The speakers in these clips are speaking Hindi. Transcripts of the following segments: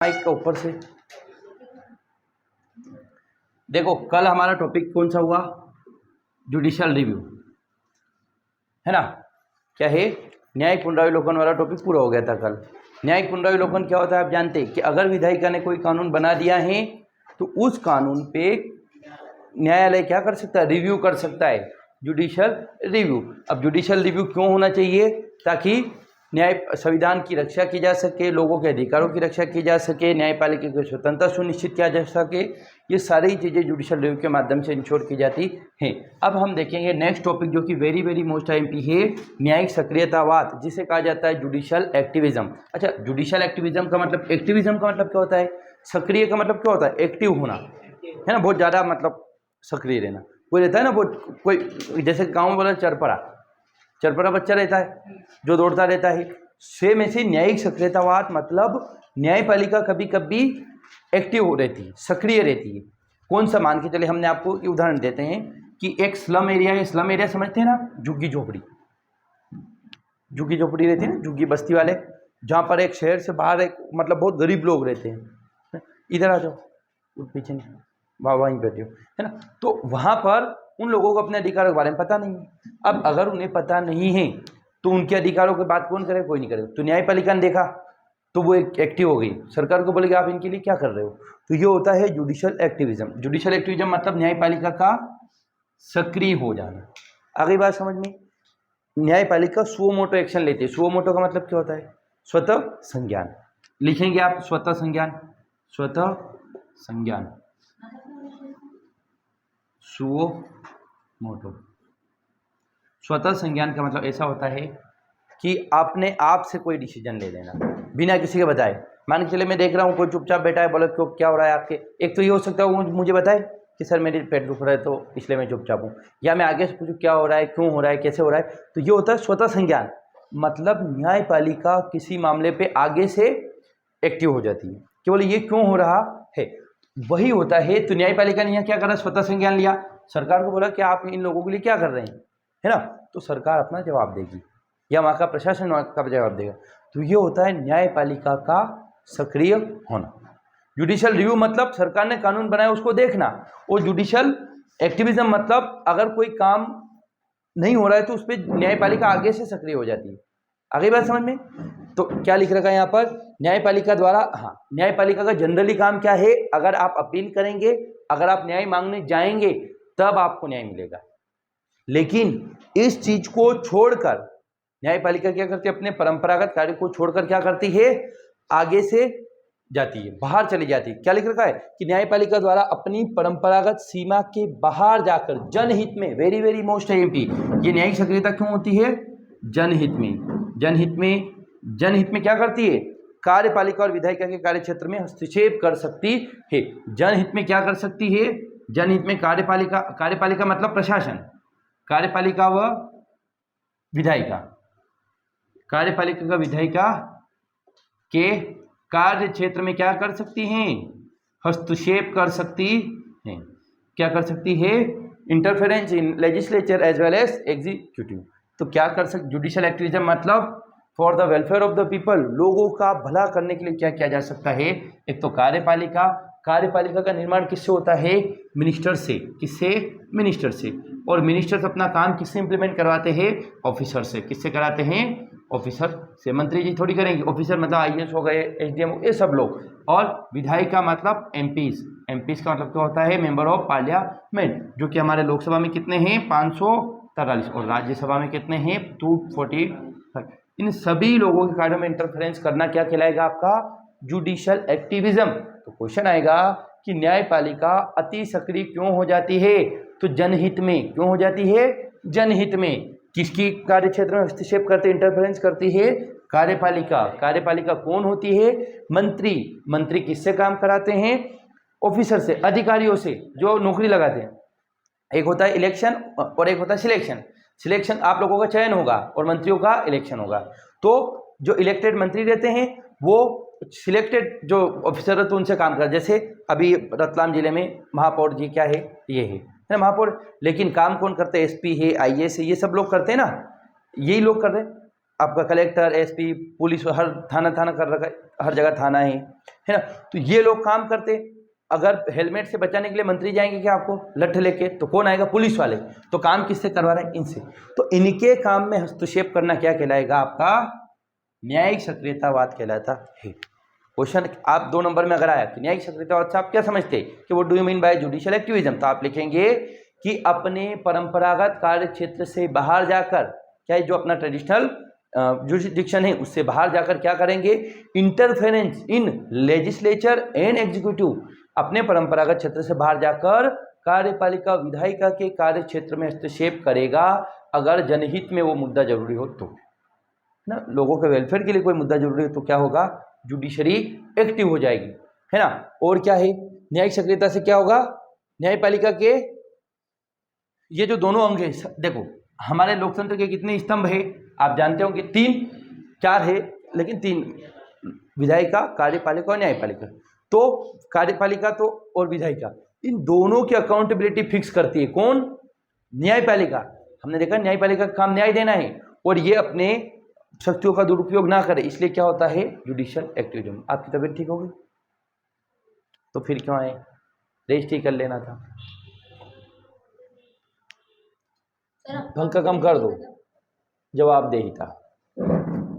माइक का ऊपर से देखो, कल हमारा टॉपिक कौन सा हुआ? जुडिशियल रिव्यू, है ना? क्या है? न्यायिक पुनरावलोकन वाला टॉपिक पूरा हो गया था कल। न्यायिक पुनरावलोकन क्या होता है आप जानते हैं कि अगर विधायिका ने कोई कानून बना दिया है तो उस कानून पे न्यायालय क्या कर सकता है? रिव्यू कर सकता है, जुडिशियल रिव्यू। अब जुडिशियल रिव्यू क्यों होना चाहिए? ताकि न्याय संविधान की रक्षा की जा सके, लोगों के अधिकारों की रक्षा की जा सके, न्यायपालिका की स्वतंत्रता सुनिश्चित किया जा सके। ये सारी चीज़ें जुडिशियल रिव्यू के माध्यम से इंश्योर की जाती हैं। अब हम देखेंगे नेक्स्ट टॉपिक जो कि वेरी वेरी मोस्ट IMP है, न्यायिक सक्रियतावाद, जिसे कहा जाता है जुडिशियल एक्टिविज्म। अच्छा, जुडिशियल एक्टिविज्म का मतलब, एक्टिविज्म का मतलब क्या होता है? सक्रिय का मतलब क्या होता है? एक्टिव होना, है ना? बहुत ज़्यादा मतलब सक्रिय रहना। कोई रहता है ना, बहुत कोई जैसे गाँव में बोला चरपरा बच्चा रहता है जो दौड़ता रहता है। सेम ऐसे न्यायिक सक्रियतावाद मतलब न्यायपालिका कभी कभी एक्टिव हो रहती है, सक्रिय रहती है। कौन सा? मान के चले, हमने आपको उदाहरण देते हैं कि एक स्लम एरिया है। स्लम एरिया समझते हैं ना? झुग्गी झोपड़ी रहती है ना, झुग्गी बस्ती वाले, जहाँ पर एक शहर से बाहर एक मतलब बहुत गरीब लोग रहते हैं। इधर आ जाओ, पीछे नहीं, वहीं बैठे हो, है ना? तो वहाँ पर उन लोगों को अपने अधिकारों के बारे में पता नहीं है। अब अगर उन्हें पता नहीं है तो उनके अधिकारों की बात कौन करे? कोई नहीं करेगा। तो न्यायपालिका ने देखा तो वो एक एक्टिव हो गई, सरकार को बोलेगी आप इनके लिए क्या कर रहे हो। तो ये होता है जुडिशियल एक्टिविज्म। जुडिशियल एक्टिविज्म मतलब न्यायपालिका का सक्रिय हो जाना। आगे बात समझ में? न्यायपालिका सुओ मोटो एक्शन लेती है। सुओ मोटो का मतलब क्या होता है? स्वतः संज्ञान। लिखेंगे आप स्वतः संज्ञान, स्वतः संज्ञान, सुओ मोटो। स्वतः संज्ञान का मतलब ऐसा होता है कि आपने आप से कोई डिसीजन ले लेना बिना किसी के बताए। मान के चले मैं देख रहा हूँ कोई चुपचाप बैठा है, बोले क्यों, क्या हो रहा है आपके? एक तो ये हो सकता है वो मुझे बताए कि सर मेरे पेट दुख रहा है तो इसलिए मैं चुपचाप हूँ, या मैं आगे से पूछूँ क्या हो रहा है, क्यों हो रहा है, कैसे हो रहा है। तो ये होता है स्वतः संज्ञान। मतलब न्यायपालिका किसी मामले पे आगे से एक्टिव हो जाती है कि बोले ये क्यों हो रहा है, वही होता है। तो न्यायपालिका ने यहाँ क्या करा? स्वतः संज्ञान लिया। सरकार को बोला कि आप इन लोगों के लिए क्या कर रहे हैं, है ना? तो सरकार अपना जवाब देगी या वहाँ का प्रशासन वहाँ का जवाब देगा। तो ये होता है न्यायपालिका का सक्रिय होना। जुडिशियल रिव्यू मतलब सरकार ने कानून बनाया उसको देखना, और जुडिशियल एक्टिविज्म मतलब अगर कोई काम नहीं हो रहा है तो उस पर न्यायपालिका आगे से सक्रिय हो जाती है। आगे बात समझ में? तो क्या लिख रखा है यहाँ पर? न्यायपालिका द्वारा, हाँ, न्यायपालिका का जनरली काम क्या है? अगर आप अपील करेंगे, अगर आप न्याय मांगने जाएंगे तब आपको न्याय मिलेगा। लेकिन इस चीज को छोड़कर न्यायपालिका क्या करती है? अपने परंपरागत कार्य को छोड़कर क्या करती है? आगे से जाती है, बाहर चली जाती है। क्या लिख रखा है कि न्यायपालिका द्वारा अपनी परंपरागत सीमा के बाहर जाकर जनहित में, वेरी वेरी मोस्ट IMP, ये न्यायिक सक्रियता क्यों होती है? जनहित में। जनहित में क्या करती है? कार्यपालिका और विधायिका के कार्य क्षेत्र में हस्तक्षेप कर सकती है। जनहित में क्या कर सकती है? जनहित में कार्यपालिका मतलब प्रशासन, कार्यपालिका व विधायिका, कार्यपालिका का विधायिका के कार्य क्षेत्र में क्या कर सकती हैं? हस्तक्षेप कर सकती हैं। क्या कर सकती है? Interference in legislature as well as executive. तो क्या कर सकती? जुडिशियल एक्टिविज्म मतलब for the welfare of the people, लोगों का भला करने के लिए क्या किया जा सकता है? एक तो कार्यपालिका का निर्माण किससे होता है? मिनिस्टर से। किससे? मिनिस्टर से। और मिनिस्टर्स अपना काम किससे इंप्लीमेंट करवाते हैं? ऑफिसर से। किससे कराते हैं? ऑफिसर से। मंत्री जी थोड़ी करेंगे, ऑफिसर मतलब IAS हो गए, SDM, ये सब लोग। और विधायिका मतलब MPs का मतलब क्या होता है? मेंबर ऑफ पार्लियामेंट, जो कि हमारे लोकसभा में कितने हैं? 543, और राज्यसभा में कितने हैं? 245। इन सभी लोगों के कार्यों में इंटरफेरेंस करना क्या कहलाएगा? आपका जुडिशियल एक्टिविज्म। तो क्वेश्चन आएगा कि न्यायपालिका अति सक्रिय क्यों हो जाती है? तो जनहित में। क्यों हो जाती है? जनहित में। किसकी कार्य क्षेत्र में हस्तक्षेप करते, इंटरफेरेंस करती है? कार्यपालिका कौन होती है? मंत्री किससे काम कराते हैं? ऑफिसर से, अधिकारियों से जो नौकरी लगाते हैं। एक होता है इलेक्शन और एक होता है सिलेक्शन। आप लोगों का चयन होगा और मंत्रियों का इलेक्शन होगा। तो जो इलेक्टेड मंत्री रहते हैं वो सिलेक्टेड जो ऑफिसर है तो उनसे काम कर। जैसे अभी रतलाम जिले में महापौर जी क्या है? ये है ना, महापौर। लेकिन काम कौन करते हैं? SP है, IAS है, ये सब लोग करते हैं ना, यही लोग कर रहे हैं। आपका कलेक्टर, एसपी, पुलिस, हर थाना थाना कर रखा है, हर जगह थाना है ना। तो ये लोग काम करते। अगर हेलमेट से बचाने के लिए मंत्री जाएंगे क्या आपको लठ लेके, तो कौन आएगा? पुलिस वाले। तो काम किससे करवा रहे हैं? इनसे। तो इनके काम में हस्तक्षेप करना क्या कहलाएगा? आपका न्यायिक सक्रियतावाद कहलाता है। क्वेश्चन आप 2 नंबर में अगर आया कि न्यायिक सक्रियतावाद से आप क्या समझते हैं कि वो do you mean by judicial activism, तो आप लिखेंगे कि अपने परंपरागत कार्य क्षेत्र से बाहर जाकर, क्या जो अपना ट्रेडिशनल जुरिस्डिक्शन है उससे बाहर जाकर क्या करेंगे? Interference in legislature and executive, अपने परंपरागत क्षेत्र से बाहर जाकर कार्यपालिका विधायिका के कार्य क्षेत्र में हस्तक्षेप करेगा, अगर जनहित में वो मुद्दा जरूरी हो तो ना, लोगों के वेलफेयर के लिए कोई मुद्दा जरूरी है तो क्या होगा? जुडिशरी एक्टिव हो जाएगी, है ना। और क्या है न्यायिक सक्रियता से? क्या होगा? न्यायपालिका के ये जो दोनों अंग है, देखो हमारे लोकतंत्र के कितने स्तंभ है आप जानते हो कि 3 4 है, लेकिन 3, विधायिका, कार्यपालिका और न्यायपालिका। तो कार्यपालिका तो और विधायिका, इन दोनों की अकाउंटेबिलिटी फिक्स करती है कौन? न्यायपालिका। हमने देखा न्यायपालिका का काम न्याय देना है और ये अपने शक्तियों का दुरुपयोग ना करे, इसलिए क्या होता है? Judicial activism. आपकी तबीयत ठीक हो गई तो फिर क्यों आए? रेस्ट ही कर लेना था। पंखा कम कर दो। जवाबदेहिता,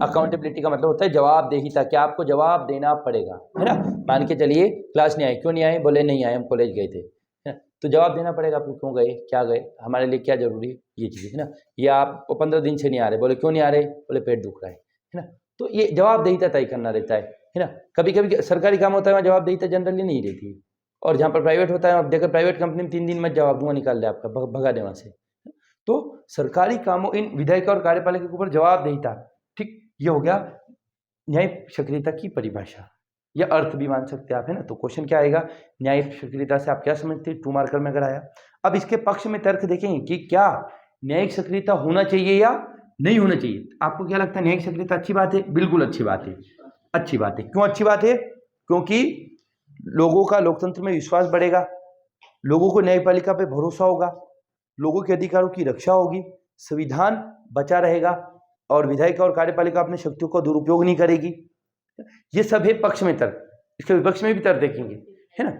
अकाउंटेबिलिटी का मतलब होता है जवाबदेहिता, क्या आपको जवाब देना पड़ेगा, है ना। मान के चलिए क्लास नहीं आए, क्यों नहीं आए? बोले नहीं आए, हम कॉलेज गए थे, है ना। तो जवाब देना पड़ेगा आपको, क्यों गए, क्या गए, हमारे लिए क्या जरूरी है, ये चीज़ है ना। या आप 15 दिन से नहीं आ रहे, बोले क्यों नहीं आ रहे? बोले पेट दुख रहा है ना। तो ये जवाबदेहिता तय करना रहता है ना। कभी कभी सरकारी काम होता है वहाँ जवाबदेहिता जनरली नहीं रहती है, और जहाँ पर प्राइवेट होता है आप देखकर प्राइवेट कंपनी में 3 दिन में जवाब दूंगा, निकाल दे आपका, भगा दे वहाँ से। तो सरकारी कामों, इन विधायिका और कार्यपालिका के ऊपर जवाबदेहिता, ठीक, ये हो गया न्यायिक सक्रियता की परिभाषा, या अर्थ भी मान सकते हैं आप, है ना। तो क्वेश्चन क्या आएगा? न्यायिक सक्रियता से आप क्या समझते हैं? 2 मार्कर में अगर आया। अब इसके पक्ष में तर्क देखेंगे कि क्या न्यायिक सक्रियता होना चाहिए या नहीं होना चाहिए। आपको क्या लगता है? न्यायिक सक्रियता अच्छी बात है? बिल्कुल अच्छी बात है, अच्छी बात है। क्यों अच्छी बात है? क्योंकि लोगों का लोकतंत्र में विश्वास बढ़ेगा, लोगों को न्यायपालिका पे भरोसा होगा, लोगों के अधिकारों की रक्षा होगी, संविधान बचा रहेगा, और विधायिका और कार्यपालिका अपने शक्तियों का दुरुपयोग नहीं करेगी। ये सब है पक्ष में तर्क। इसके विपक्ष में भी तर्क देखेंगे, है ना।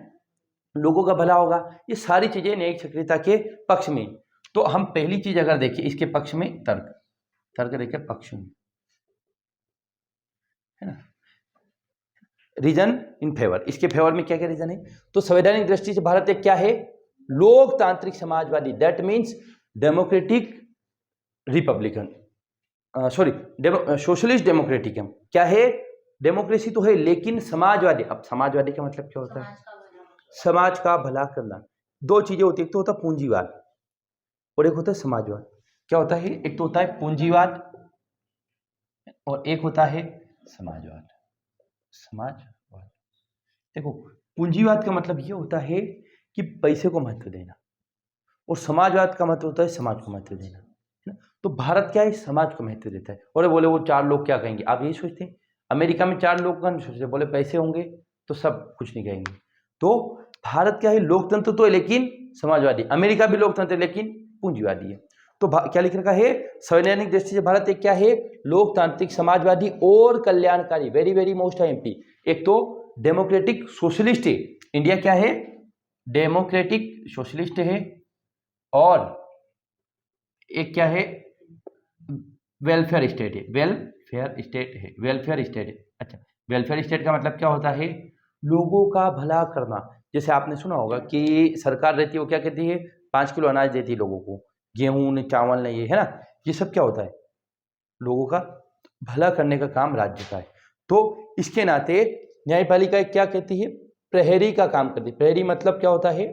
लोगों का भला होगा, ये सारी चीजें न्यायिक सक्रियता के पक्ष में। तो हम पहली चीज अगर देखें इसके पक्ष में तर्क, तर्क देखें पक्ष में, है ना। रीजन इन फेवर, इसके फेवर में क्या क्या रीजन है? तो संवैधानिक दृष्टि से भारत एक क्या है? लोकतांत्रिक Samajwadi, that means democratic Republican, sorry socialist democratic है। क्या है? डेमोक्रेसी तो है लेकिन समाजवादी। अब समाजवादी का मतलब क्या होता है? समाज का भला करना। 2 चीजें होती है, एक तो होता है पूंजीवाद और एक होता है समाजवाद। क्या होता है? एक तो होता है पूंजीवाद और एक होता है समाजवाद। समाजवाद, देखो पूंजीवाद का मतलब ये होता है कि पैसे को महत्व देना, और समाजवाद का मतलब होता है समाज को महत्व देना, है ना। तो भारत क्या है? समाज को महत्व देता है। और बोले वो 4 लोग क्या कहेंगे, आप यही सोचते हैं? अमेरिका में 4 लोग का नहीं सोचते, बोले पैसे होंगे तो सब कुछ नहीं कहेंगे। तो भारत क्या है? लोकतंत्र तो है लेकिन समाजवादी। अमेरिका भी लोकतंत्र है लेकिन पूंजीवादी है। तो क्या लिख रखा है? संवैधानिक दृष्टि से भारत एक क्या है? लोकतांत्रिक, समाजवादी और कल्याणकारी। Very very most MP. एक तो डेमोक्रेटिक सोशलिस्ट है, इंडिया क्या है? डेमोक्रेटिक सोशलिस्ट है, और एक क्या है? वेलफेयर स्टेट है, वेलफेयर स्टेट है, वेलफेयर स्टेट है। अच्छा, वेलफेयर स्टेट का मतलब क्या होता है? लोगों का भला करना। जैसे आपने सुना होगा कि सरकार रहती है वो क्या कहती है? 5 किलो अनाज देती है लोगों को, गेहूं ने, चावल नहीं, है ना। ये सब क्या होता है? लोगों का भला करने का काम राज्य का है। तो इसके नाते न्यायपालिका क्या कहती है? प्रहरी का काम करती है। प्रहरी मतलब क्या होता है?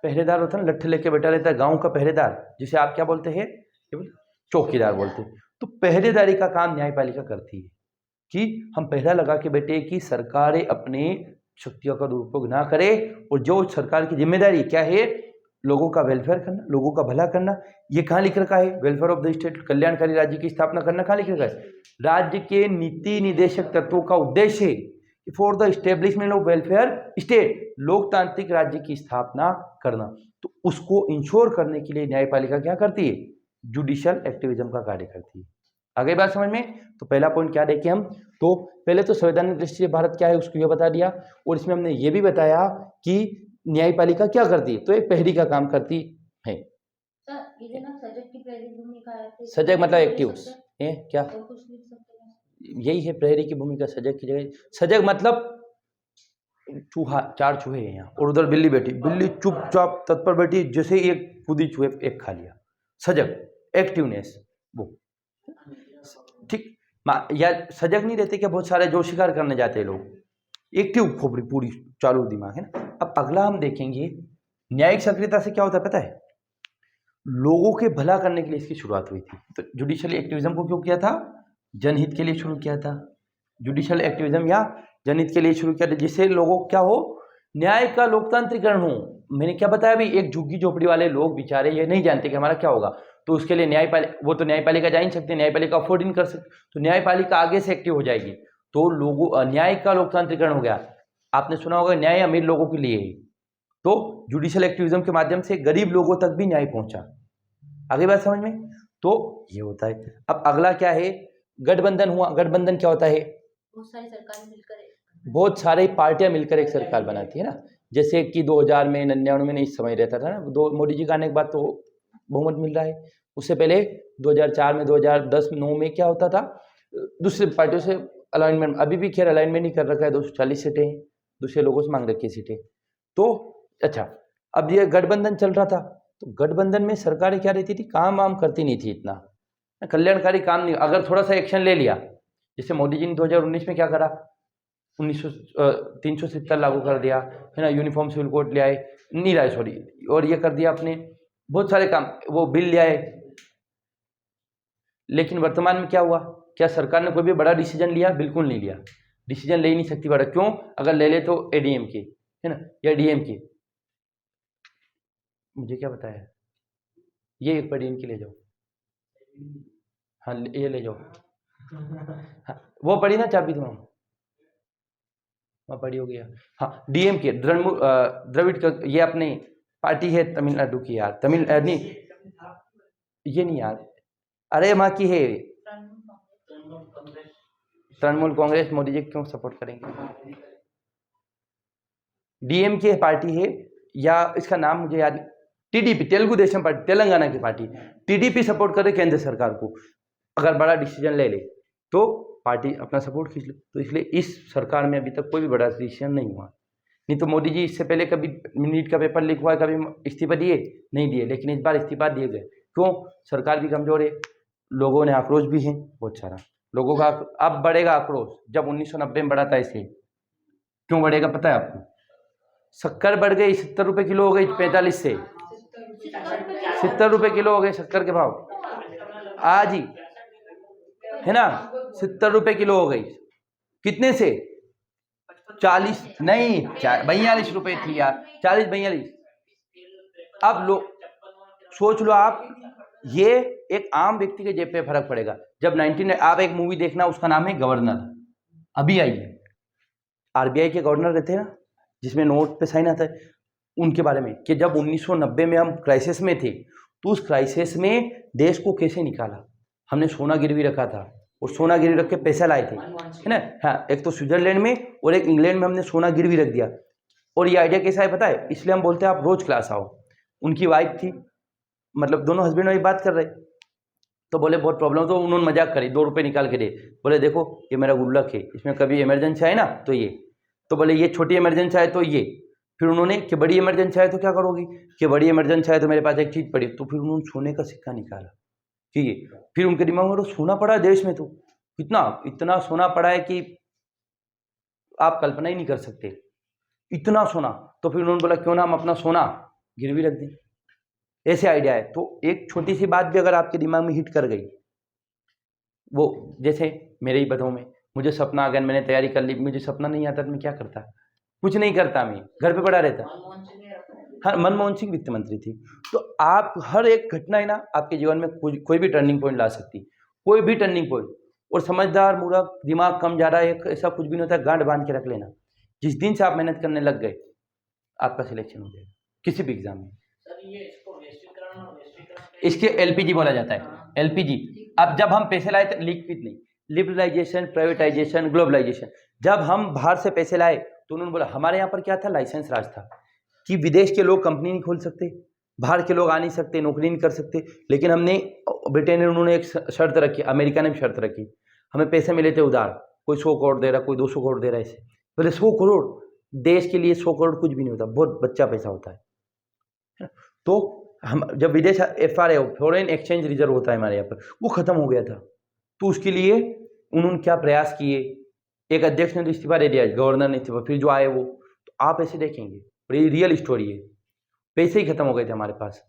पहरेदार होता है ना, लट्ठ लेके बैठा रहता है, गांव का पहरेदार, जिसे आप क्या बोलते हैं? चौकीदार बोलते हैं। तो पहरेदारी का काम न्यायपालिका करती है कि हम पहरा लगा के बैठे कि सरकारें अपने शक्तियों का दुरुपयोग ना करे, और जो सरकार की जिम्मेदारी क्या है? लोगों का वेलफेयर करना, लोगों का भला करना। ये कहाँ लिख रखा है? वेलफेयर ऑफ द स्टेट, कल्याणकारी राज्य की स्थापना करना कहाँ लिख रखा है? राज्य के नीति निर्देशक तत्वों का उद्देश्य है for the establishment of welfare state, लोकतांत्रिक राज्य की स्थापना करना। तो उसको इंश्योर करने के लिए न्यायपालिका क्या करती है? जुडिशियल एक्टिविज्म का कार्य करती है। आगे बात समझ में। तो पहला पॉइंट क्या देखें हम, तो पहले तो संवैधानिक दृष्टि से भारत क्या है उसको ये बता दिया, और इसमें हमने ये भी बताया कि न्यायपालिका क्या करती है, तो एक प्रहरी का काम करती है। सजग मतलब एक्टिव, क्या यही है प्रहरी की भूमिका। सजग की जगह, सजग मतलब चूहा, 4 चूहे हैं यहाँ, और उधर बिल्ली बैठी, बिल्ली चुपचाप तत्पर बैठी, जैसे एक कूदी चूहे एक खा लिया। सजग, एक्टिवनेस वो, ठीक। या सजग नहीं रहते क्या बहुत सारे जो शिकार करने जाते हैं लोग, एक्टिव खोपड़ी पूरी चालू दिमाग है ना। अब अगला हम देखेंगे न्यायिक सक्रियता से क्या होता है पता है, लोगों के भला करने के लिए इसकी शुरुआत हुई थी। तो जुडिशियल एक्टिविज्म को क्यों किया था, जनहित के लिए शुरू किया था। जुडिशियल एक्टिविज्म या जनहित के लिए शुरू किया था, जिससे लोगों को क्या हो, न्याय का लोकतांत्रिकरण हो। मैंने क्या बताया अभी, एक झुग्गी झोपड़ी वाले लोग बेचारे ये नहीं जानते कि हमारा क्या होगा, तो उसके लिए न्यायपालिका, वो तो न्यायपालिका जा ही नहीं सकते, न्यायपालिका अफोर्ड नहीं कर सकते, तो न्यायपालिका आगे से एक्टिव हो जाएगी, तो लोगों न्याय का लोकतांत्रिकरण हो गया। आपने सुना होगा न्याय अमीर लोगों के लिए ही, तो जुडिशियल एक्टिविज्म के माध्यम से गरीब लोगों तक भी न्याय पहुंचा। आगे बात समझ में, तो ये होता है। अब अगला क्या है, गठबंधन हुआ। गठबंधन क्या होता है, बहुत सारे पार्टियां मिलकर एक सरकार बनाती है ना, जैसे कि 2000 में 99 में इस समय रहता था ना, मोदी जी का आने के बाद तो बहुमत मिल रहा है। उससे पहले 2004 में, 2010-9 में क्या होता था, दूसरे पार्टियों से अलाइनमेंट, अभी भी खैर अलाइनमेंट नहीं कर रखा है, 240 सीटें हैं, दूसरे लोगों से मांग रखी है सीटें। तो अच्छा, अब ये गठबंधन चल रहा था, तो गठबंधन में सरकारें क्या रहती थी, काम वाम करती नहीं थी इतना, कल्याणकारी काम नहीं। अगर थोड़ा सा एक्शन ले लिया, जैसे मोदी जी ने 2019 में क्या करा, 370 लागू कर दिया है ना, यूनिफॉर्म सिविल कोड ले आए, नहीं लाए सॉरी, और ये कर दिया आपने, बहुत सारे काम, वो बिल ले आए। लेकिन वर्तमान में क्या हुआ, क्या सरकार ने कोई भी बड़ा डिसीजन लिया, बिल्कुल नहीं लिया। डिसीजन ले ही नहीं सकती बड़ा, क्यों, अगर ले ले तो एडीएम के है ना, या डीएम के, मुझे क्या बताया, ये एक पढ़ी इनकी ले जाओ, हाँ ये ले जाओ, हाँ वो पढ़ी ना चाबी तुम, वहाँ पढ़ी हो गया, हाँ डीएम के, द्रविड़ का, ये अपनी पार्टी है तमिलनाडु की यार, तमिल नहीं ये नहीं यार, अरे वहाँ की है तृणमूल कांग्रेस, मोदी जी क्यों सपोर्ट करेंगे, डीएम की पार्टी है, या इसका नाम मुझे याद, टीडीपी, तेलुगु देशम पार्टी, तेलंगाना की पार्टी, टीडीपी सपोर्ट करे केंद्र सरकार को, अगर बड़ा डिसीजन ले ले तो पार्टी अपना सपोर्ट खींच ले। तो इसलिए इस सरकार में अभी तक कोई भी बड़ा डिसीजन नहीं हुआ। नहीं तो मोदी जी इससे पहले कभी नीट का पेपर लीक हुआ, कभी इस्तीफा दिए नहीं दिए, लेकिन इस बार इस्तीफा दिए गए। क्यों, सरकार भी कमजोर है, लोगों ने आक्रोश भी है बहुत सारा, लोगों का अब बढ़ेगा आक्रोश, जब 1990 में बढ़ा था इसलिए। क्यों बढ़ेगा पता है आपको, शक्कर बढ़ गई, 70 रुपये किलो हो गई, 45 से 70 रुपये किलो हो गए शक्कर के भाव आज ही, है ना, 70 रुपये किलो हो गई, कितने से 40 नहीं 42 रुपये थी यार, 40-42। अब लो सोच लो आप, ये एक आम व्यक्ति के जेब पे फर्क पड़ेगा। जब 19 आप एक मूवी देखना, उसका नाम है गवर्नर, अभी आई है, आरबीआई के गवर्नर रहते हैं ना, जिसमें नोट पे साइन आता है, उनके बारे में, कि जब 1990 में हम क्राइसिस में थे, तो उस क्राइसिस में देश को कैसे निकाला, हमने सोना गिरवी रखा था, और सोना गिरवी रख के पैसा लाए थे, है ना, हाँ, एक तो स्विट्जरलैंड में और एक इंग्लैंड में हमने सोना गिरवी रख दिया। और ये आइडिया कैसा है पता है, इसलिए हम बोलते हैं आप रोज क्लास आओ। उनकी वाइफ थी, मतलब दोनों हस्बैंड वाइफ बात कर रहे, तो बोले बहुत प्रॉब्लम, तो उन्होंने मजाक करी, 2 रुपये निकाल के दे, बोले देखो ये मेरा गुल्लक है, इसमें कभी इमरजेंसी आए ना तो ये, तो बोले ये छोटी इमरजेंसी आए तो ये, फिर उन्होंने कि बड़ी इमरजेंसी आए तो क्या करोगी, कि बड़ी इमरजेंसी आए तो मेरे पास एक चीज़ पड़ी, तो फिर उन्होंने सोने का सिक्का निकाला, ठीक है। फिर उनके दिमाग में सोना पड़ा है देश में, तो कितना, इतना सोना पड़ा है कि आप कल्पना ही नहीं कर सकते, इतना सोना। तो फिर उन्होंने बोला क्यों ना हम अपना सोना गिरवी रख दें, ऐसे आइडिया है। तो एक छोटी सी बात भी अगर आपके दिमाग में हिट कर गई, वो जैसे मेरे ही बधाओं में मुझे सपना आ गया, मैंने तैयारी कर ली, मुझे सपना नहीं आता तो मैं क्या करता, कुछ नहीं करता, मैं घर पे पड़ा रहता। हाँ, मनमोहन सिंह वित्त मंत्री थी। तो आप हर एक घटना है ना आपके जीवन में कोई भी टर्निंग पॉइंट ला सकती, कोई भी टर्निंग पॉइंट। और समझदार मूर्ख दिमाग कम ज़्यादा एक ऐसा कुछ भी नहीं होता, गांठ बांध के रख लेना, जिस दिन से आप मेहनत करने लग गए आपका सिलेक्शन हो जाएगा किसी भी एग्जाम में। इसके एलपीजी बोला जाता है, एलपीजी अब जब हम पैसे लाए तो लिक्विड नहीं, लिबरलाइजेशन, प्राइवेटाइजेशन, ग्लोबलाइजेशन, जब हम बाहर से पैसे लाए तो उन्होंने बोला हमारे यहाँ पर क्या था, लाइसेंस राज था कि विदेश के लोग कंपनी नहीं खोल सकते, बाहर के लोग आ नहीं सकते, नौकरी नहीं कर सकते। लेकिन हमने, ब्रिटेन ने, उन्होंने एक शर्त रखी, अमेरिका ने भी शर्त रखी, हमें पैसे मिले थे उधार, कोई 100 करोड़ दे रहा, कोई 200 करोड़ दे रहा, ऐसे बोले 100 करोड़ देश के लिए 100 करोड़ कुछ भी नहीं होता, बहुत बच्चा पैसा होता है। तो हम जब विदेश FRA, फॉरेन एक्सचेंज रिजर्व होता है हमारे यहाँ पर, वो खत्म हो गया था। तो उसके लिए उन्होंने क्या प्रयास किए, एक अध्यक्ष ने तो इस्तीफा दे दिया, गवर्नर ने इस्तीफा, फिर जो आए वो, तो आप ऐसे देखेंगे, रियल स्टोरी है, पैसे ही खत्म हो गए थे हमारे पास।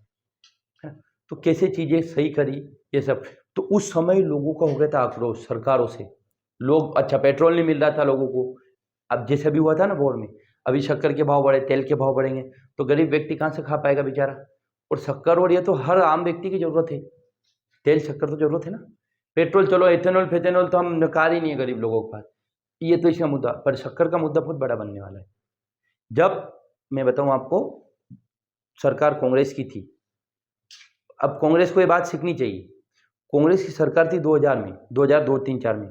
तो कैसे चीज़ें सही करी ये सब। तो उस समय लोगों का हो गया था आक्रोश सरकारों से, लोग, अच्छा पेट्रोल नहीं मिल रहा था लोगों को, अब जैसे भी हुआ था ना वॉर में, अभी शक्कर के भाव बढ़े, तेल के भाव बढ़ेंगे, तो गरीब व्यक्ति कहाँ से खा पाएगा बेचारा। और शक्कर और ये तो हर आम व्यक्ति की जरूरत है, तेल शक्कर तो जरूरत है ना। पेट्रोल चलो, एथेनॉल फेथेनॉल तो हम नकार ही नहीं है गरीब लोगों के पास, ये तो इसका मुद्दा, पर शक्कर का मुद्दा बहुत बड़ा बनने वाला है। जब मैं बताऊं आपको, सरकार कांग्रेस की थी, अब कांग्रेस को ये बात सीखनी चाहिए, कांग्रेस की सरकार थी 2000 में, 2002, 3, 4 में,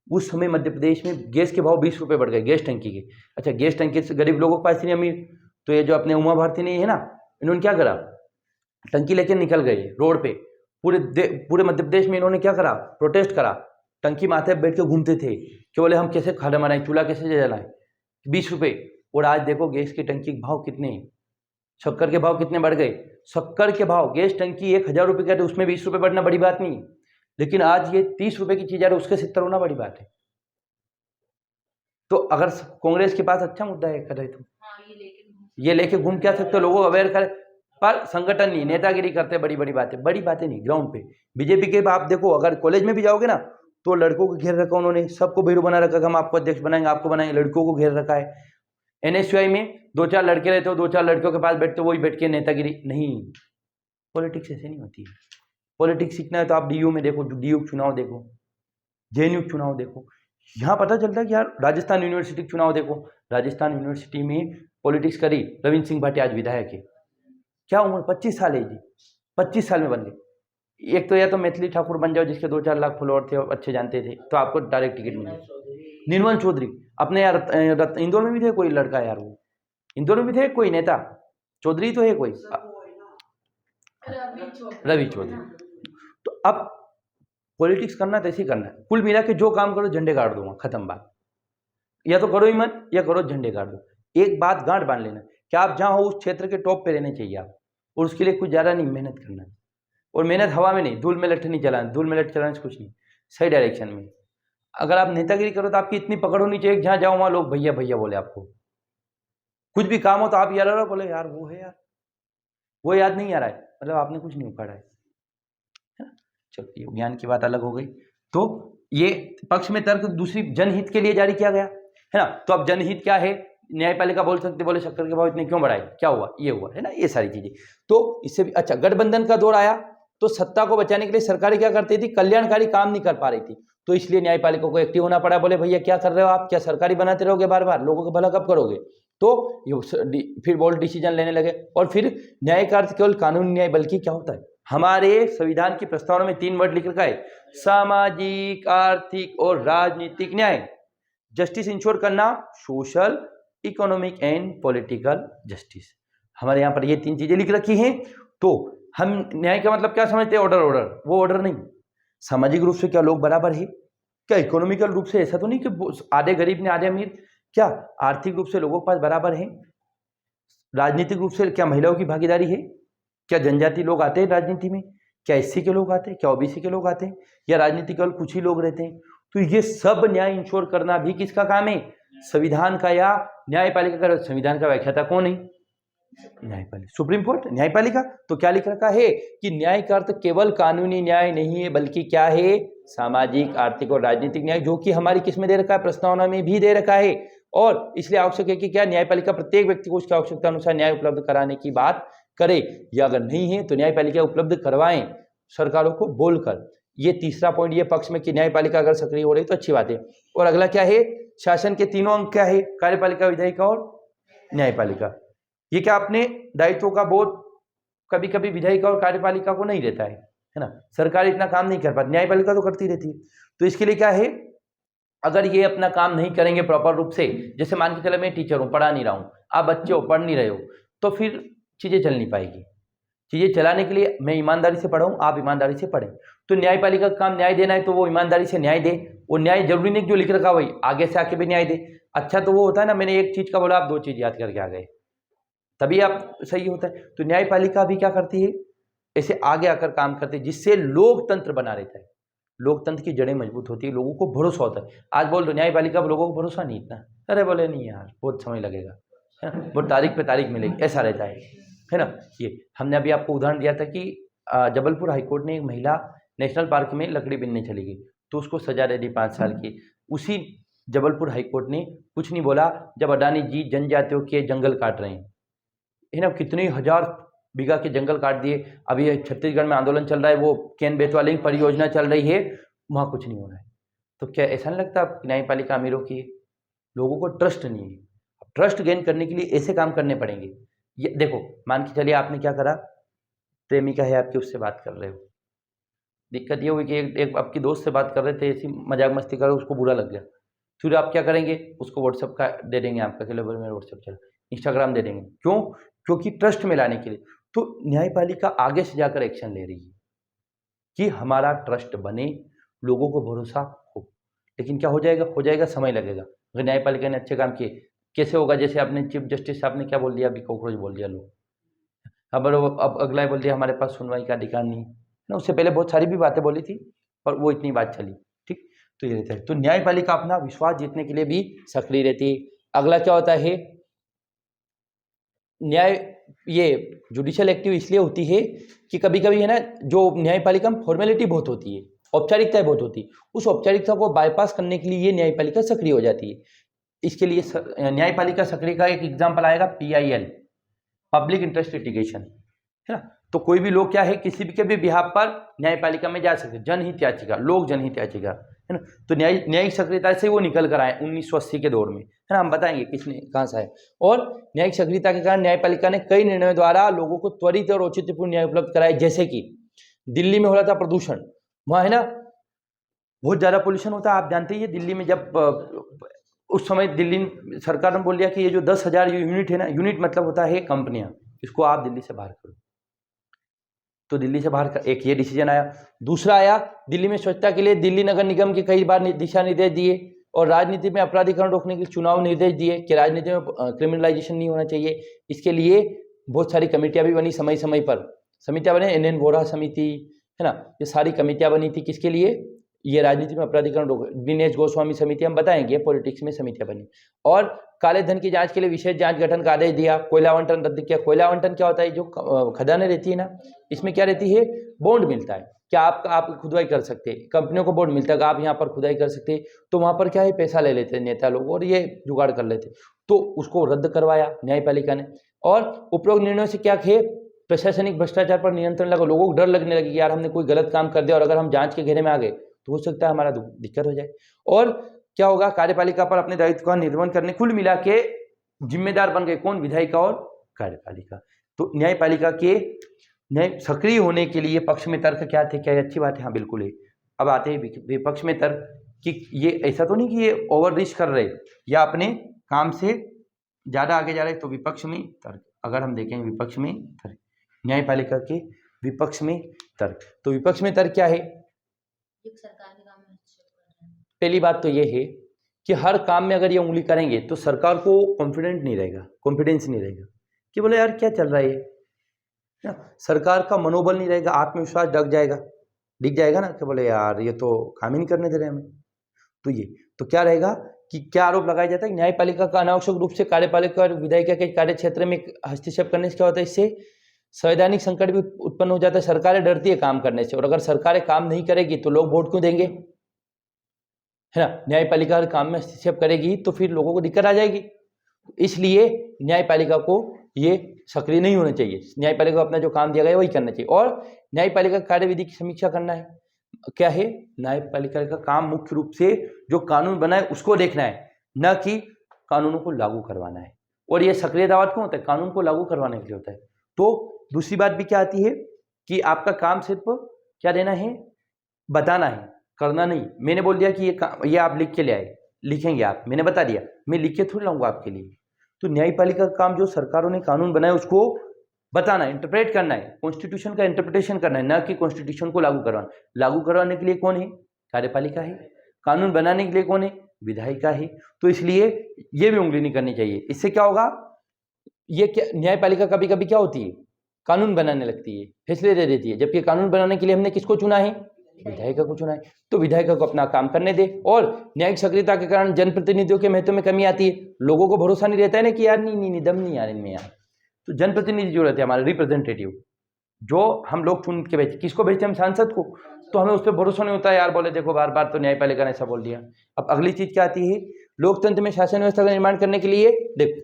उस समय मध्य प्रदेश में गैस के भाव 20 रुपये बढ़ गए, गैस टंकी के। अच्छा, गैस टंकी से गरीब लोगों के पास नहीं अमीर, तो ये जो अपने उमा भारती ने है ना, इन्होंने क्या करा, टंकी लेके निकल गए रोड पे, पूरे मध्य प्रदेश में इन्होंने क्या करा, प्रोटेस्ट करा, टंकी माथे पर बैठ के घूमते थे कि बोले हम कैसे खाना बनाएं, चूल्हा कैसे जलाएं, 20 रुपये। और आज देखो गैस की टंकी के भाव कितने हैं, शक्कर के भाव कितने बढ़ गए, शक्कर के भाव, गैस टंकी 1000 रुपये का थे, उसमें 20 रुपये बढ़ना बड़ी बात नहीं, लेकिन आज ये 30 रुपये की चीज आ रही है, उसके 70 होना बड़ी बात है। तो अगर कांग्रेस के पास अच्छा मुद्दा है करे तो ये लेके घूम क्या सकते हो, लोगों को अवेयर करे, पर संगठन नहीं, नेतागिरी करते, बड़ी बड़ी बातें नहीं ग्राउंड पे। बीजेपी के आप देखो, अगर कॉलेज में भी जाओगे ना तो लड़कों को घेर रखा उन्होंने, सबको भीड़ बना रखा, हम आपको अध्यक्ष बनाएंगे, आपको बनाएंगे, लड़कों को घेर रखा है। NSUI में 2-4 लड़के रहते हो, 2-4 लड़कियों के पास बैठते हो, वही बैठ के नेतागिरी नहीं। पॉलिटिक्स ऐसे नहीं होती है। पॉलिटिक्स सीखना है तो आप DU में देखो, DU चुनाव देखो, JNU चुनाव देखो, यहाँ पता चलता है कि यार राजस्थान यूनिवर्सिटी चुनाव देखो, राजस्थान यूनिवर्सिटी में पॉलिटिक्स करी रविंद्र सिंह भाटी, आज विधायक है, क्या उम्र, 25 साल है जी, 25 साल में बन गए। एक तो या तो मैथिली ठाकुर बन जाओ जिसके 2-4 लाख फॉलोअर थे और अच्छे जानते थे, तो आपको डायरेक्ट टिकट मिले। नीलमल चौधरी अपने यार इंदौर में भी थे, कोई लड़का यार, वो इंदौर में भी थे कोई नेता, चौधरी तो है कोई, रवि चौधरी। तो अब पॉलिटिक्स करना तो ऐसे ही करना है, कुल मिला के जो काम करो झंडे गाड़ दूंगा, खत्म बात, या तो करो ही मत, या करो झंडे गाड़ दो। एक बात गांठ बांध लेना कि आप जहाँ हो उस क्षेत्र के टॉप पे रहने चाहिए आप, और उसके लिए कुछ ज़्यादा नहीं मेहनत करना, और मेहनत हवा में नहीं, धूल में लट्ठ नहीं चलाना, धूल में लट्ठ चलाने से कुछ नहीं, सही डायरेक्शन में। अगर आप नेतागिरी करो तो आपकी इतनी पकड़ होनी चाहिए, जहाँ जाओ वहाँ लोग भैया भैया बोले आपको, कुछ भी काम हो तो आप यार बोले यार वो है यार, वो याद नहीं आ रहा है, मतलब आपने कुछ नहीं उखाड़ा है। चलो ये ज्ञान की बात अलग हो गई। तो ये पक्ष में तर्क दूसरी जनहित के लिए जारी किया गया है ना। तो अब जनहित क्या है, न्यायपालिका बोल सकते, बोले शक्कर के भाव इतने क्यों बढ़ाए, क्या हुआ, ये हुआ है ना, ये सारी चीजें। तो इससे भी अच्छा, गठबंधन का दौर आया तो सत्ता को बचाने के लिए सरकारें क्या करती थी, कल्याणकारी काम नहीं कर पा रही थी, तो इसलिए न्यायपालिका को एक्टिव होना पड़ा। बोले भैया क्या कर रहे हो आप, क्या सरकारी बनाते रहोगे बार बार, लोगों का भला कब करोगे। तो फिर बोल्ड डिसीजन लेने लगे, और फिर न्याय का अर्थ केवल कानूनी न्याय बल्कि क्या होता है, हमारे संविधान की प्रस्तावना में 3 वर्ड लिख रखा है, सामाजिक, आर्थिक और राजनीतिक न्याय। जस्टिस इंश्योर करना, social, economic and political justice, हमारे यहाँ पर ये 3 चीजें लिख रखी हैं। तो हम न्याय का मतलब क्या समझते हैं, ऑर्डर, वो ऑर्डर नहीं। सामाजिक रूप से क्या लोग बराबर है, क्या इकोनॉमिकल रूप से ऐसा तो नहीं कि आधे गरीब ने आधे अमीर, क्या आर्थिक रूप से लोगों के पास बराबर है, राजनीतिक रूप से क्या महिलाओं की भागीदारी है, क्या जनजाति लोग आते हैं राजनीति में, क्या SC के लोग आते हैं, क्या OBC के लोग आते हैं, या राजनीति केवल कुछ ही लोग रहते हैं। तो ये सब न्याय इंश्योर करना भी किसका काम है, संविधान का या न्यायपालिका का। संविधान का व्याख्याता कौन है, न्यायपालिका, सुप्रीम कोर्ट, न्यायपालिका। तो क्या लिख रखा है कि न्याय का अर्थ केवल कानूनी न्याय नहीं है, बल्कि क्या है, सामाजिक, आर्थिक और राजनीतिक न्याय, जो कि हमारी किसमें दे रखा है, प्रस्तावना में भी दे रखा है। और इसलिए आवश्यक है कि क्या न्यायपालिका प्रत्येक व्यक्ति को उसकी आवश्यकता अनुसार न्याय उपलब्ध कराने की बात करे, या अगर नहीं है तो न्यायपालिका उपलब्ध करवाएं सरकारों को बोलकर। ये तीसरा पॉइंट ये पक्ष में कि न्यायपालिका अगर सक्रिय हो रही तो अच्छी बात है। और अगला क्या है, शासन के 3 अंग क्या है, कार्यपालिका, विधायिका और न्यायपालिका। ये क्या अपने दायित्वों का बोध कभी कभी विधायिका और कार्यपालिका को नहीं रहता है है ना। सरकार इतना काम नहीं कर पाती, न्यायपालिका तो करती रहती है। तो इसके लिए क्या है, अगर ये अपना काम नहीं करेंगे प्रॉपर रूप से, जैसे मान के चलो मैं टीचर हूँ, पढ़ा नहीं रहा हूँ, आप बच्चे हो पढ़ नहीं रहे हो, तो फिर चीज़ें चल नहीं पाएगी। चीज़ें चलाने के लिए मैं ईमानदारी से पढ़ाऊँ, आप ईमानदारी से पढ़ें। तो न्यायपालिका का काम न्याय देना है, तो वो ईमानदारी से न्याय दे। वो न्याय जरूरी नहीं जो लिख रखा वही आगे से आके भी न्याय दे। अच्छा तो वो होता है ना, मैंने एक चीज़ का बोला, आप 2 चीज़ याद करके आ गए, तभी आप सही होता है। तो न्यायपालिका भी क्या करती है, ऐसे आगे आकर काम करती है, जिससे लोकतंत्र बना रहता है। लोकतंत्र की जड़ें मजबूत होती है, लोगों को भरोसा होता है। आज बोल दो न्यायपालिका पर लोगों को भरोसा नहीं इतना, अरे बोले नहीं यार बहुत समय लगेगा, है ना, वो तारीख पे तारीख मिलेगी, ऐसा रहता है ना। ये हमने अभी आपको उदाहरण दिया था कि जबलपुर हाईकोर्ट ने एक महिला नेशनल पार्क में लकड़ी बीनने चली गई, तो उसको सजा दे दी 5 साल की। उसी जबलपुर हाईकोर्ट ने कुछ नहीं बोला जब अडानी जी जनजातियों के जंगल काट रहे हैं, है ना, कितने हजार बीघा के जंगल काट दिए। अभी ये छत्तीसगढ़ में आंदोलन चल रहा है, वो केन बेतवा परियोजना चल रही है, वहाँ कुछ नहीं हो रहा है। तो क्या ऐसा नहीं लगता न्यायपालिका अमीरों की, लोगों को ट्रस्ट नहीं है। ट्रस्ट गेन करने के लिए ऐसे काम करने पड़ेंगे। ये देखो, मान के चलिए आपने क्या करा, प्रेमिका है आपकी, उससे बात कर रहे हो, दिक्कत ये हुई कि एक आपकी दोस्त से बात कर रहे थे, ऐसी मजाक मस्ती कर, उसको बुरा लग गया, फिर आप क्या करेंगे, उसको व्हाट्सअप का दे देंगे, आपका के लेवल में व्हाट्सअप चला, इंस्टाग्राम दे देंगे, क्यों, क्योंकि ट्रस्ट में लाने के लिए। तो न्यायपालिका आगे से जाकर एक्शन ले रही है कि हमारा ट्रस्ट बने, लोगों को भरोसा हो। लेकिन क्या हो जाएगा, समय लगेगा। अगर न्यायपालिका ने अच्छे काम किए, कैसे होगा, जैसे आपने चीफ जस्टिस साहब ने क्या बोल दिया, अभी कॉकरोच बोल दिया लोग, अब अगला बोल दिया हमारे पास सुनवाई का अधिकार नहीं ना। उससे पहले बहुत सारी भी बातें बोली थी, और वो इतनी बात चली, ठीक। तो ये रहता है, तो न्यायपालिका अपना विश्वास जीतने के लिए भी सक्रिय रहती है। अगला क्या होता है, न्याय, ये जुडिशियल एक्टिव इसलिए होती है कि कभी कभी है ना, जो न्यायपालिका में फॉर्मेलिटी बहुत होती है, औपचारिकताएं बहुत होती है, उस औपचारिकता को बाईपास करने के लिए ये न्यायपालिका सक्रिय हो जाती है। इसके लिए न्यायपालिका सक्रिय का एक एग्जाम्पल आएगा PIL, पब्लिक इंटरेस्ट लिटिगेशन, है ना। तो कोई भी लोग क्या है, किसी भी के भी बिहाफ पर न्यायपालिका में जा सकते, जनहित याचिका, लोक जनहित याचिका, है ना। तो न्यायिक सक्रियता से वो निकल कर आए 1980 के दौर में, है ना, हम बताएंगे किसने कहाँ से आए। और न्यायिक सक्रियता के कारण न्यायपालिका ने कई निर्णयों द्वारा लोगों को त्वरित और औचित्यपूर्ण न्याय उपलब्ध कराए। जैसे कि दिल्ली में हो रहा था प्रदूषण, वहाँ है ना बहुत ज़्यादा पोल्यूशन होता है, आप जानते ही, दिल्ली में जब उस समय दिल्ली सरकार ने बोल दिया कि ये जो 10,000 यूनिट है ना, यूनिट मतलब होता है कंपनियां, इसको आप दिल्ली से बाहर करो। तो दिल्ली से बाहर का एक ये डिसीजन आया। दूसरा आया, दिल्ली में स्वच्छता के लिए दिल्ली नगर निगम के कई बार दिशा निर्देश दिए, और राजनीति में अपराधीकरण रोकने के लिए चुनाव निर्देश दिए कि राजनीति में क्रिमिनलाइजेशन नहीं होना चाहिए। इसके लिए बहुत सारी कमेटियां भी बनी, समय समय पर समितियां बने, NN वोरा समिति, है ना, ये सारी कमेटियां बनी थी, किसके लिए, ये राजनीति में अपराधीकरण रोक, दिनेश गोस्वामी समिति, हम बताएंगे, पॉलिटिक्स में समितियां बनी। और काले धन की जांच के लिए विशेष जांच गठन का आदेश दिया। कोयला आवंटन रद्द किया। कोयला आवंटन क्या होता है, जो खदानें रहती है ना, इसमें क्या रहती है, बॉन्ड मिलता है, क्या आप खुदाई कर सकते हैं, कंपनियों को बॉन्ड मिलता है, आप यहाँ पर खुदाई कर सकते हैं, तो वहाँ पर क्या है, पैसा ले लेते नेता लोग और ये जुगाड़ कर लेते, तो उसको रद्द करवाया न्यायपालिका ने। और उपरोक्त निर्णयों से क्या है, प्रशासनिक भ्रष्टाचार पर नियंत्रण लगा, लोगों को डर लगने लगे कि यार हमने कोई गलत काम कर दिया और अगर हम जांच के घेरे में आ गए तो हो सकता है हमारा दिक्कत हो जाए। और क्या होगा, कार्यपालिका पर अपने दायित्व का निर्वहन करने कुल मिला के जिम्मेदार बन गए कौन, विधायिका और कार्यपालिका। तो न्यायपालिका के न्याय सक्रिय होने के लिए पक्ष में तर्क क्या थे, क्या ये अच्छी बात है, हाँ बिल्कुल है। अब आते हैं विपक्ष में तर्क कि ये ऐसा तो नहीं कि ये ओवर रिस्क कर रहे या अपने काम से ज़्यादा आगे जा रहे, तो विपक्ष में तर्क, अगर हम देखें विपक्ष में तर्क, न्यायपालिका के विपक्ष में तर्क, तो विपक्ष में तर्क क्या है, सरकार के काम में पहली बात तो ये है कि हर काम में अगर ये उंगली करेंगे तो सरकार को कॉन्फिडेंस नहीं रहेगा कि बोले यार क्या चल रहा है ना, सरकार का मनोबल नहीं रहेगा, आत्मविश्वास दिख जाएगा ना, कि बोले यार ये तो काम ही नहीं करने दे रहे हमें। तो ये तो क्या रहेगा कि क्या आरोप लगाया जाता है, न्यायपालिका का अनावश्यक रूप से कार्यपालिका और विधायिका के कार्य क्षेत्र में हस्तक्षेप करने से क्या होता है, इससे संवैधानिक संकट भी उत्पन्न हो जाता है। सरकारें डरती है काम करने से, और अगर सरकारें काम नहीं करेगी तो लोग वोट क्यों देंगे, है ना। न्यायपालिका अगर काम में हस्तक्षेप करेगी तो फिर लोगों को दिक्कत आ जाएगी, इसलिए न्यायपालिका को ये सक्रिय नहीं होना चाहिए। न्यायपालिका को अपना जो काम दिया गया वही करना चाहिए, और न्यायपालिका कार्यविधि की समीक्षा करना है। क्या है, न्यायपालिका का काम मुख्य रूप से जो कानून बना है उसको देखना है, न कि कानूनों को लागू करवाना है। और ये सक्रिय दावा क्यों होता है, कानून को लागू करवाने के लिए होता है। तो दूसरी बात भी क्या आती है कि आपका काम सिर्फ क्या देना है, बताना है, करना नहीं। मैंने बोल दिया कि ये आप लिख के ले आए, लिखेंगे आप, मैंने बता दिया, मैं लिख के थोड़ी लाऊंगा आपके लिए। तो न्यायपालिका का काम जो सरकारों ने कानून बनाए उसको बताना है, इंटरप्रेट करना है, कॉन्स्टिट्यूशन का इंटरप्रिटेशन करना है, न कि कॉन्स्टिट्यूशन को लागू करवाना। लागू करवाने के लिए कौन है, कार्यपालिका है। कानून बनाने के लिए कौन है, विधायिका है। तो इसलिए ये भी उंगली नहीं करनी चाहिए। इससे क्या होगा, ये क्या, न्यायपालिका कभी कभी क्या होती है, कानून बनाने लगती है, फैसले दे देती है, जबकि कानून बनाने के लिए हमने किसको चुना है, विधायिका को चुना है। तो विधायिका को अपना काम करने दे। और न्यायिक सक्रियता के कारण जनप्रतिनिधियों के महत्व में कमी आती है। लोगों को भरोसा नहीं रहता है ना कि यार नहीं दम नहीं यार इनमें यार। तो जनप्रतिनिधि जो रहते हैं हमारे रिप्रेजेंटेटिव, जो हम लोग चुन के भेजते, किसको भेजते हैं, हम सांसद को। तो हमें उस पर भरोसा नहीं होता है यार, बोले देखो बार बार तो न्यायपालिका ने ऐसा बोल दिया। अब अगली चीज क्या आती है, लोकतंत्र में शासन व्यवस्था का निर्माण करने के लिए देखो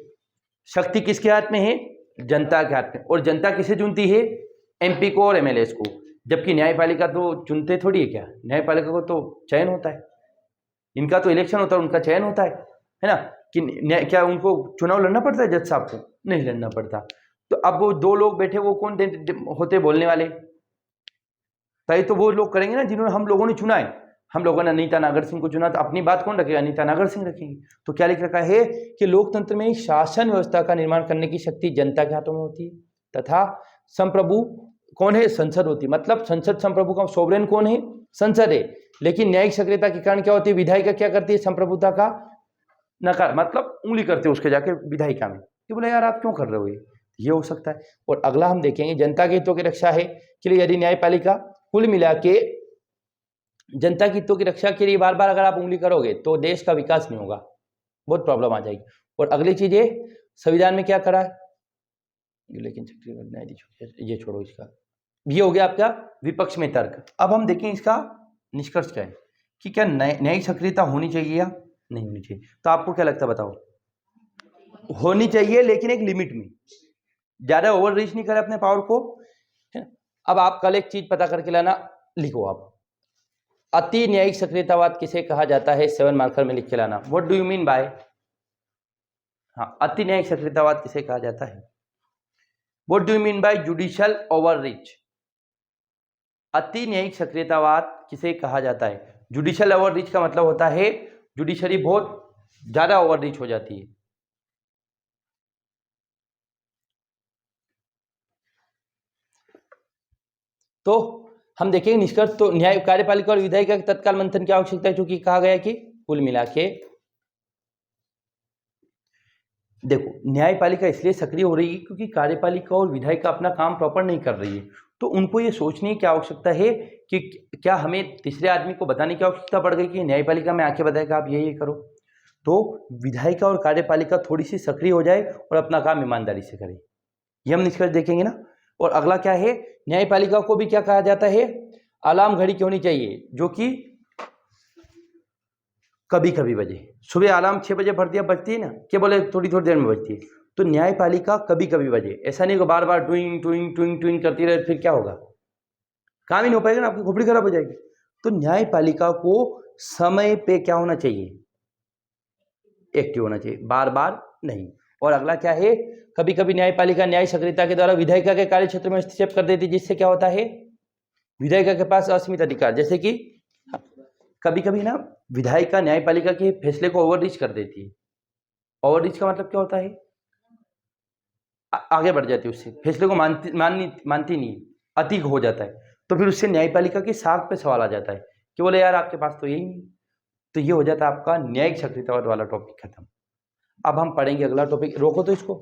शक्ति किसके हाथ में है, जनता के हाथ में। और जनता किसे चुनती है, एमपी को और एमएलए को। जबकि न्यायपालिका तो चुनते थोड़ी है, क्या न्यायपालिका को तो चयन होता है, इनका तो इलेक्शन होता है, उनका चयन होता है ना। कि क्या उनको चुनाव लड़ना पड़ता है जज साहब को, नहीं लड़ना पड़ता। तो अब वो दो लोग बैठे, वो कौन होते बोलने वाले, तय तो वो लोग करेंगे ना जिन्होंने हम लोगों ने चुना है। हम लोगों ने अनीता नागर सिंह को चुना, तो अपनी बात कौन रखेगा, अनीता नागर सिंह रखेंगे। तो क्या लिख रखा है कि लोकतंत्र में शासन व्यवस्था का निर्माण करने की शक्ति जनता के हाथों में होती है, तथा संप्रभु कौन है, संसद होती है। मतलब संसद संप्रभु का सोवरेन कौन है, संसद है। लेकिन न्यायिक सक्रियता के कारण क्या होती है, विधायिका क्या करती है, संप्रभुता का नकार, मतलब उंगली करते हैं उसके जाके विधायिका में, कि बोले यार आप क्यों कर रहे हो ये हो सकता है। और अगला हम देखेंगे, जनता के हितों की रक्षा है के लिए यदि न्यायपालिका कुल मिला के जनता के हितों की रक्षा के लिए बार बार अगर आप उंगली करोगे तो देश का विकास नहीं होगा, बहुत प्रॉब्लम आ जाएगी। और अगली चीज है, संविधान में क्या करा है, लेकिन ये छोड़ो, इसका ये हो गया आपका विपक्ष में तर्क। अब हम देखें इसका निष्कर्ष क्या है, कि क्या न्यायिक सक्रियता होनी चाहिए या नहीं होनी चाहिए। तो आपको क्या लगता है बताओ, होनी चाहिए, लेकिन एक लिमिट में, ज्यादा ओवर रीच नहीं करे अपने पावर को। अब आप कल एक चीज पता करके लाना, लिखो आप, अति न्यायिक सक्रियतावाद किसे कहा जाता है, 7 मार्कर में लिख के लाना। What do you mean by, हाँ, अति न्यायिक सक्रियतावाद किसे कहा जाता है। What do you mean by judicial overreach, अति न्यायिक सक्रियतावाद किसे कहा जाता है। जुडिशियल ओवररीच का मतलब होता है जुडिशरी बहुत ज्यादा ओवररीच हो जाती है। तो हम देखेंगे निष्कर्ष। तो न्याय कार्यपालिका और विधायिका के तत्काल मंथन की आवश्यकता है, क्योंकि कहा गया कि कुल मिला के देखो न्यायपालिका इसलिए सक्रिय हो रही है क्योंकि कार्यपालिका और विधायिका अपना काम प्रॉपर नहीं कर रही है। तो उनको ये सोचने की आवश्यकता है कि क्या हमें तीसरे आदमी को बताने की आवश्यकता पड़ गई कि न्यायपालिका में आके बताएगा आप ये करो। तो विधायिका और कार्यपालिका थोड़ी सी सक्रिय हो जाए और अपना काम ईमानदारी से करे, ये हम निष्कर्ष देखेंगे ना। और अगला क्या है, न्यायपालिका को भी क्या कहा जाता है, अलार्म घड़ी की होनी चाहिए, जो कि कभी कभी बजे। सुबह अलार्म 6 बजे भर दिया, बजती है ना, क्या बोले थोड़ी थोड़ी देर में बजती है। तो न्यायपालिका कभी कभी बजे, ऐसा नहीं कि बार बार ट्विंग ट्विंग ट्विंग ट्विंग करती रहे, फिर क्या होगा, काम ही नहीं हो पाएगा ना, आपकी खोपड़ी खराब हो जाएगी। तो न्यायपालिका को समय पे क्या होना चाहिए, एक्टिव होना चाहिए, बार बार नहीं। और अगला क्या है, कभी कभी न्यायपालिका न्याय सक्रियता के द्वारा विधायिका के कार्य क्षेत्र में हस्तक्षेप कर देती है, जिससे क्या होता है विधायिका के पास असीमित अधिकार। जैसे कि कभी कभी ना विधायिका न्यायपालिका के फैसले को ओवररीच कर देती है। ओवररीच का मतलब क्या होता है, आगे बढ़ जाती है, उससे फैसले को मानती नहीं, अति हो जाता है। तो फिर उससे न्यायपालिका की साख पे सवाल आ जाता है कि बोले यार आपके पास तो यही नहीं। तो ये हो जाता है आपका न्यायिक सक्रियतावाद वाला टॉपिक खत्म। अब हम पढ़ेंगे अगला टॉपिक, रोको तो इसको।